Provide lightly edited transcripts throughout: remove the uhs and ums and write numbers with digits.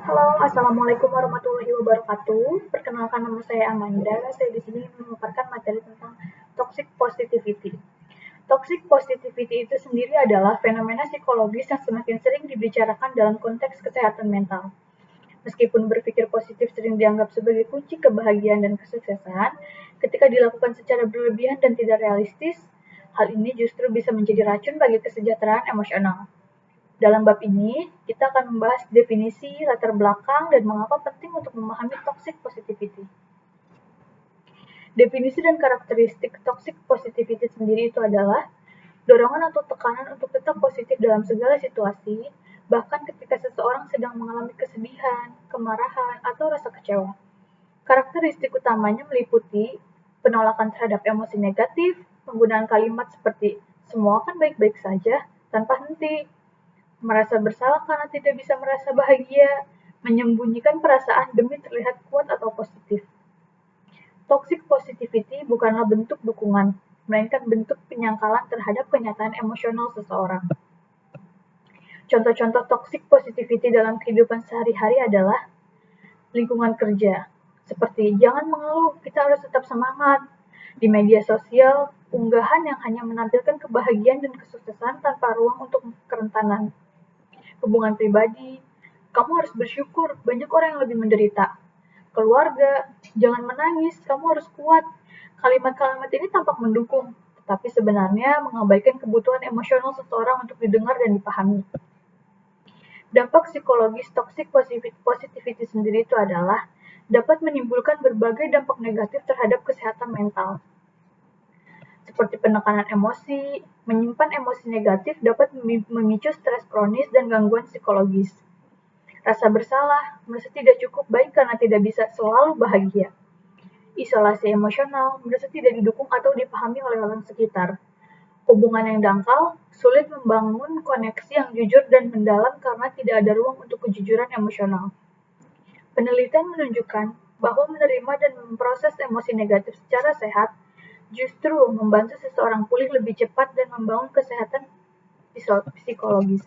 Halo, assalamualaikum warahmatullahi wabarakatuh. Perkenalkan, nama saya Amanda. Saya di sini memaparkan materi tentang toxic positivity. Toxic positivity itu sendiri adalah fenomena psikologis yang semakin sering dibicarakan dalam konteks kesehatan mental. Meskipun berpikir positif sering dianggap sebagai kunci kebahagiaan dan kesuksesan, ketika dilakukan secara berlebihan dan tidak realistis, hal ini justru bisa menjadi racun bagi kesejahteraan emosional. Dalam bab ini, kita akan membahas definisi, latar belakang, dan mengapa penting untuk memahami toxic positivity. Definisi dan karakteristik toxic positivity sendiri itu adalah dorongan atau tekanan untuk tetap positif dalam segala situasi, bahkan ketika seseorang sedang mengalami kesedihan, kemarahan, atau rasa kecewa. Karakteristik utamanya meliputi penolakan terhadap emosi negatif, penggunaan kalimat seperti "semua kan baik-baik saja" tanpa henti, merasa bersalah karena tidak bisa merasa bahagia, menyembunyikan perasaan demi terlihat kuat atau positif. Toxic positivity bukanlah bentuk dukungan, melainkan bentuk penyangkalan terhadap kenyataan emosional seseorang. Contoh-contoh toxic positivity dalam kehidupan sehari-hari adalah lingkungan kerja, seperti jangan mengeluh, kita harus tetap semangat. Di media sosial, unggahan yang hanya menampilkan kebahagiaan dan kesuksesan tanpa ruang untuk kerentanan. Hubungan pribadi, kamu harus bersyukur, banyak orang yang lebih menderita. Keluarga, jangan menangis, kamu harus kuat. Kalimat-kalimat ini tampak mendukung, tetapi sebenarnya mengabaikan kebutuhan emosional seseorang untuk didengar dan dipahami. Dampak psikologis toxic positivity sendiri itu adalah dapat menimbulkan berbagai dampak negatif terhadap kesehatan mental. Seperti penekanan emosi, menyimpan emosi negatif dapat memicu stres kronis dan gangguan psikologis. Rasa bersalah, merasa tidak cukup baik karena tidak bisa selalu bahagia. Isolasi emosional, merasa tidak didukung atau dipahami oleh orang sekitar. Hubungan yang dangkal, sulit membangun koneksi yang jujur dan mendalam karena tidak ada ruang untuk kejujuran emosional. Penelitian menunjukkan bahwa menerima dan memproses emosi negatif secara sehat justru membantu seseorang pulih lebih cepat dan membangun kesehatan psikologis.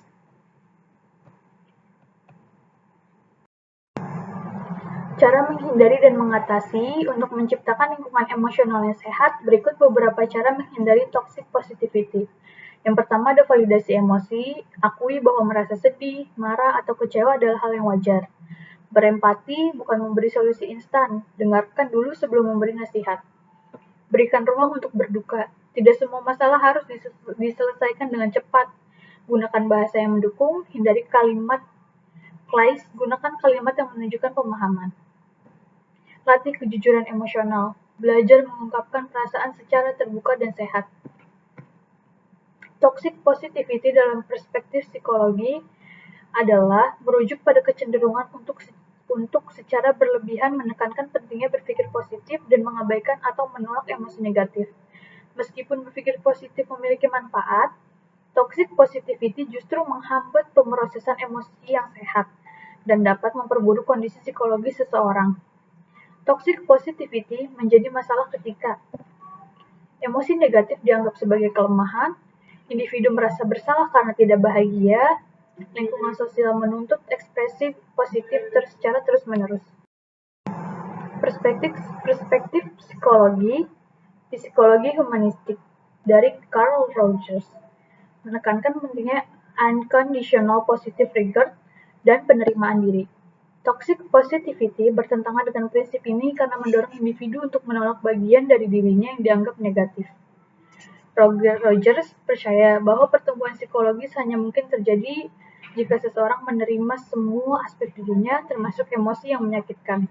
Cara menghindari dan mengatasi untuk menciptakan lingkungan emosional yang sehat, berikut beberapa cara menghindari toxic positivity. Yang pertama ada validasi emosi, akui bahwa merasa sedih, marah, atau kecewa adalah hal yang wajar. Berempati bukan memberi solusi instan, dengarkan dulu sebelum memberi nasihat. Berikan ruang untuk berduka, tidak semua masalah harus diselesaikan dengan cepat. Gunakan bahasa yang mendukung, hindari kalimat klise, gunakan kalimat yang menunjukkan pemahaman. Latih kejujuran emosional, belajar mengungkapkan perasaan secara terbuka dan sehat. Toxic positivity dalam perspektif psikologi adalah merujuk pada kecenderungan untuk secara berlebihan menekankan pentingnya berpikir positif dan mengabaikan atau menolak emosi negatif. Meskipun berpikir positif memiliki manfaat, toxic positivity justru menghambat pemrosesan emosi yang sehat dan dapat memperburuk kondisi psikologis seseorang. Toxic positivity menjadi masalah ketika emosi negatif dianggap sebagai kelemahan, individu merasa bersalah karena tidak bahagia, lingkungan sosial menuntut ekspresi positif secara terus-menerus. Perspektif psikologi humanistik dari Carl Rogers menekankan pentingnya unconditional positive regard dan penerimaan diri. Toxic positivity bertentangan dengan prinsip ini karena mendorong individu untuk menolak bagian dari dirinya yang dianggap negatif. Rogers percaya bahwa pertumbuhan psikologis hanya mungkin terjadi jika seseorang menerima semua aspek dirinya, termasuk emosi yang menyakitkan.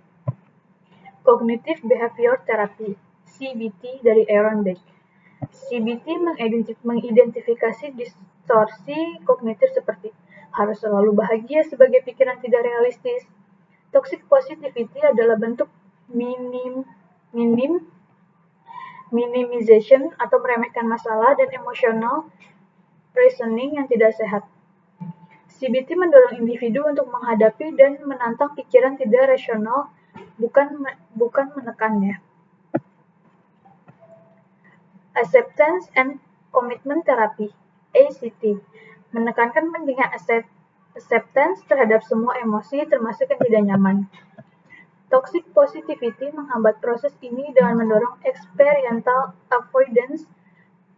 Cognitive Behavior Therapy (CBT) dari Aaron Beck. CBT mengidentifikasi distorsi kognitif seperti harus selalu bahagia sebagai pikiran tidak realistis. Toxic positivity adalah bentuk minimization atau meremehkan masalah dan emotional reasoning yang tidak sehat. CBT mendorong individu untuk menghadapi dan menantang pikiran tidak rasional, bukan menekannya. Acceptance and Commitment Therapy (ACT) menekankan pentingnya Acceptance terhadap semua emosi termasuk yang tidak nyaman. Toxic positivity menghambat proses ini dengan mendorong experiential avoidance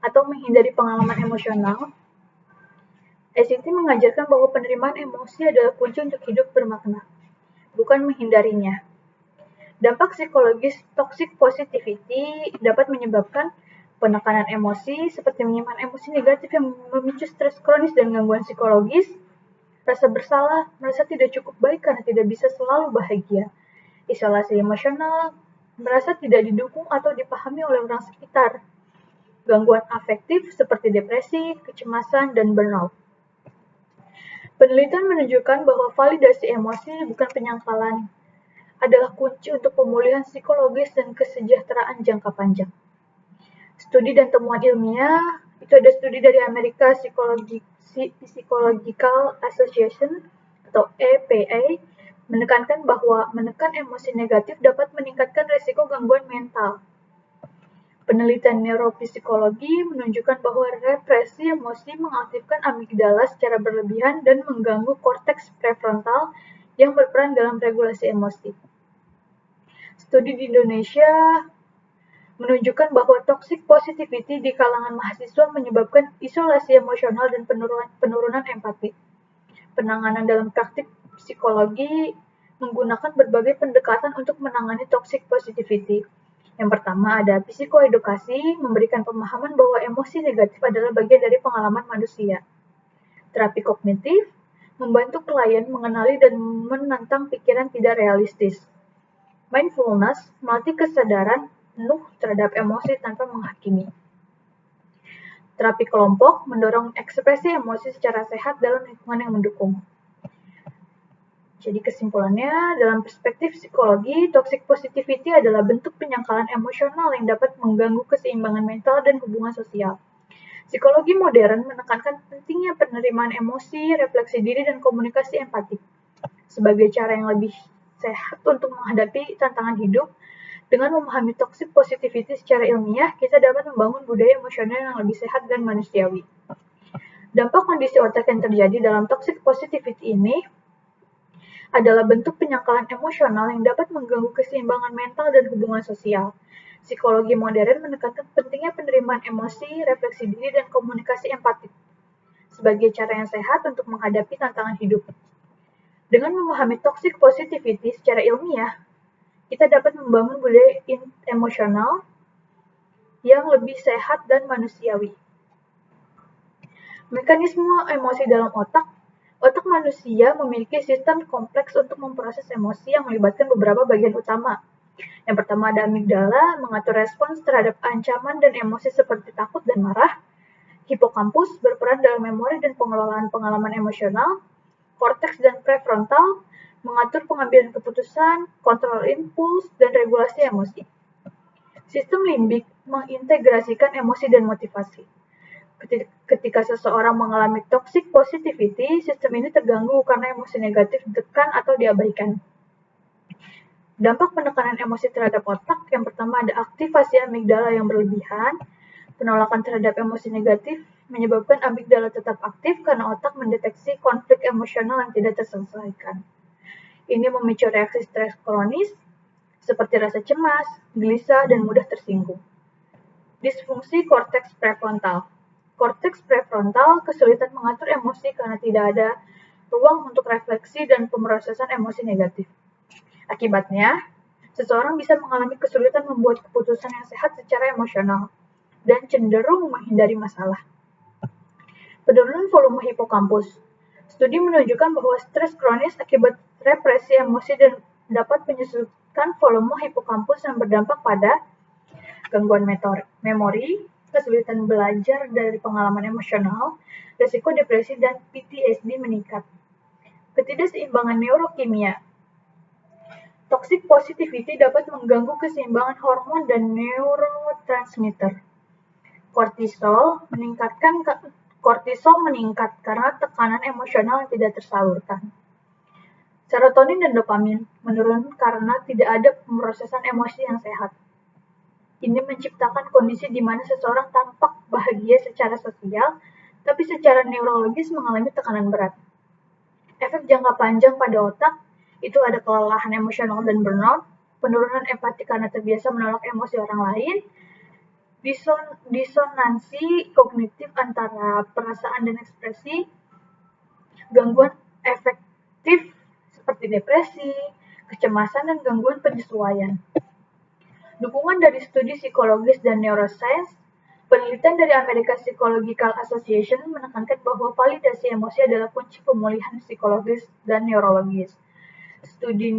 atau menghindari pengalaman emosional. ACT mengajarkan bahwa penerimaan emosi adalah kunci untuk hidup bermakna, bukan menghindarinya. Dampak psikologis toxic positivity dapat menyebabkan penekanan emosi seperti menyimpan emosi negatif yang memicu stres kronis dan gangguan psikologis, rasa bersalah, merasa tidak cukup baik karena tidak bisa selalu bahagia, isolasi emosional, merasa tidak didukung atau dipahami oleh orang sekitar, gangguan afektif seperti depresi, kecemasan, dan burnout. Penelitian menunjukkan bahwa validasi emosi bukan penyangkalan, adalah kunci untuk pemulihan psikologis dan kesejahteraan jangka panjang. Studi dan temuan ilmiah, itu ada studi dari American Psychological Association atau APA, menekankan bahwa menekan emosi negatif dapat meningkatkan risiko gangguan mental. Penelitian neuropsikologi menunjukkan bahwa represi emosi mengaktifkan amigdala secara berlebihan dan mengganggu korteks prefrontal yang berperan dalam regulasi emosi. Studi di Indonesia menunjukkan bahwa toxic positivity di kalangan mahasiswa menyebabkan isolasi emosional dan penurunan empati. Penanganan dalam praktik psikologi menggunakan berbagai pendekatan untuk menangani toxic positivity. Yang pertama ada psikoedukasi, memberikan pemahaman bahwa emosi negatif adalah bagian dari pengalaman manusia. Terapi kognitif, membantu klien mengenali dan menantang pikiran tidak realistis. Mindfulness, melatih kesadaran penuh terhadap emosi tanpa menghakimi. Terapi kelompok, mendorong ekspresi emosi secara sehat dalam lingkungan yang mendukung. Jadi kesimpulannya, dalam perspektif psikologi, toxic positivity adalah bentuk penyangkalan emosional yang dapat mengganggu keseimbangan mental dan hubungan sosial. Psikologi modern menekankan pentingnya penerimaan emosi, refleksi diri, dan komunikasi empatik sebagai cara yang lebih sehat untuk menghadapi tantangan hidup. Dengan memahami toxic positivity secara ilmiah, kita dapat membangun budaya emosional yang lebih sehat dan manusiawi. Dampak kondisi otak yang terjadi dalam toxic positivity ini adalah bentuk penyangkalan emosional yang dapat mengganggu keseimbangan mental dan hubungan sosial. Psikologi modern menekankan pentingnya penerimaan emosi, refleksi diri, dan komunikasi empatik sebagai cara yang sehat untuk menghadapi tantangan hidup. Dengan memahami toxic positivity secara ilmiah, kita dapat membangun budaya emosional yang lebih sehat dan manusiawi. Mekanisme emosi dalam otak. Otak manusia memiliki sistem kompleks untuk memproses emosi yang melibatkan beberapa bagian utama. Yang pertama ada amigdala, mengatur respons terhadap ancaman dan emosi seperti takut dan marah. Hipokampus berperan dalam memori dan pengelolaan pengalaman emosional. Korteks dan prefrontal mengatur pengambilan keputusan, kontrol impuls, dan regulasi emosi. Sistem limbik mengintegrasikan emosi dan motivasi. Ketika seseorang mengalami toxic positivity, sistem ini terganggu karena emosi negatif ditekan atau diabaikan. Dampak penekanan emosi terhadap otak, yang pertama ada aktivasi amigdala yang berlebihan. Penolakan terhadap emosi negatif menyebabkan amigdala tetap aktif karena otak mendeteksi konflik emosional yang tidak terselesaikan. Ini memicu reaksi stres kronis, seperti rasa cemas, gelisah, dan mudah tersinggung. Disfungsi korteks prefrontal. Korteks prefrontal kesulitan mengatur emosi karena tidak ada ruang untuk refleksi dan pemrosesan emosi negatif. Akibatnya, seseorang bisa mengalami kesulitan membuat keputusan yang sehat secara emosional dan cenderung menghindari masalah. Penurunan volume hipokampus. Studi menunjukkan bahwa stres kronis akibat represi emosi dan dapat menyusutkan volume hipokampus yang berdampak pada gangguan memori, kesulitan belajar dari pengalaman emosional, risiko depresi dan PTSD meningkat. Ketidakseimbangan neurokimia. Toxic positivity dapat mengganggu keseimbangan hormon dan neurotransmitter. Kortisol meningkat karena tekanan emosional yang tidak tersalurkan. Serotonin dan dopamin menurun karena tidak ada pemrosesan emosi yang sehat. Ini menciptakan kondisi di mana seseorang tampak bahagia secara sosial, tapi secara neurologis mengalami tekanan berat. Efek jangka panjang pada otak itu ada kelelahan emosional dan burnout, penurunan empati karena terbiasa menolak emosi orang lain, disonansi kognitif antara perasaan dan ekspresi, gangguan efektif seperti depresi, kecemasan, dan gangguan penyesuaian. Dukungan dari studi psikologis dan neuroscience, penelitian dari American Psychological Association menekankan bahwa validasi emosi adalah kunci pemulihan psikologis dan neurologis. Studi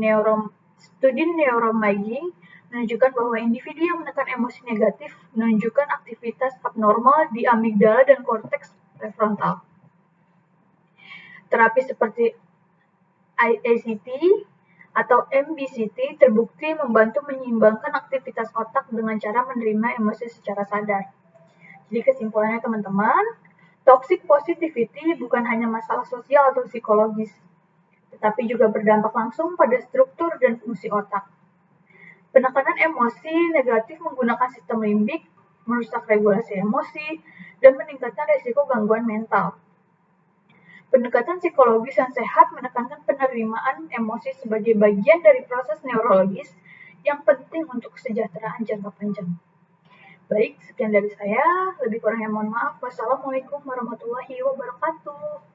neuroimaging menunjukkan bahwa individu yang menekan emosi negatif menunjukkan aktivitas abnormal di amigdala dan korteks prefrontal. Terapi seperti ACT atau MBCT terbukti membantu menyeimbangkan aktivitas otak dengan cara menerima emosi secara sadar. Jadi kesimpulannya teman-teman, toxic positivity bukan hanya masalah sosial atau psikologis, tetapi juga berdampak langsung pada struktur dan fungsi otak. Penekanan emosi negatif menggunakan sistem limbik, merusak regulasi emosi, dan meningkatkan risiko gangguan mental. Pendekatan psikologis yang sehat menekankan penerimaan emosi sebagai bagian dari proses neurologis yang penting untuk kesejahteraan jangka panjang. Baik, sekian dari saya. Lebih kurangnya mohon maaf. Wassalamualaikum warahmatullahi wabarakatuh.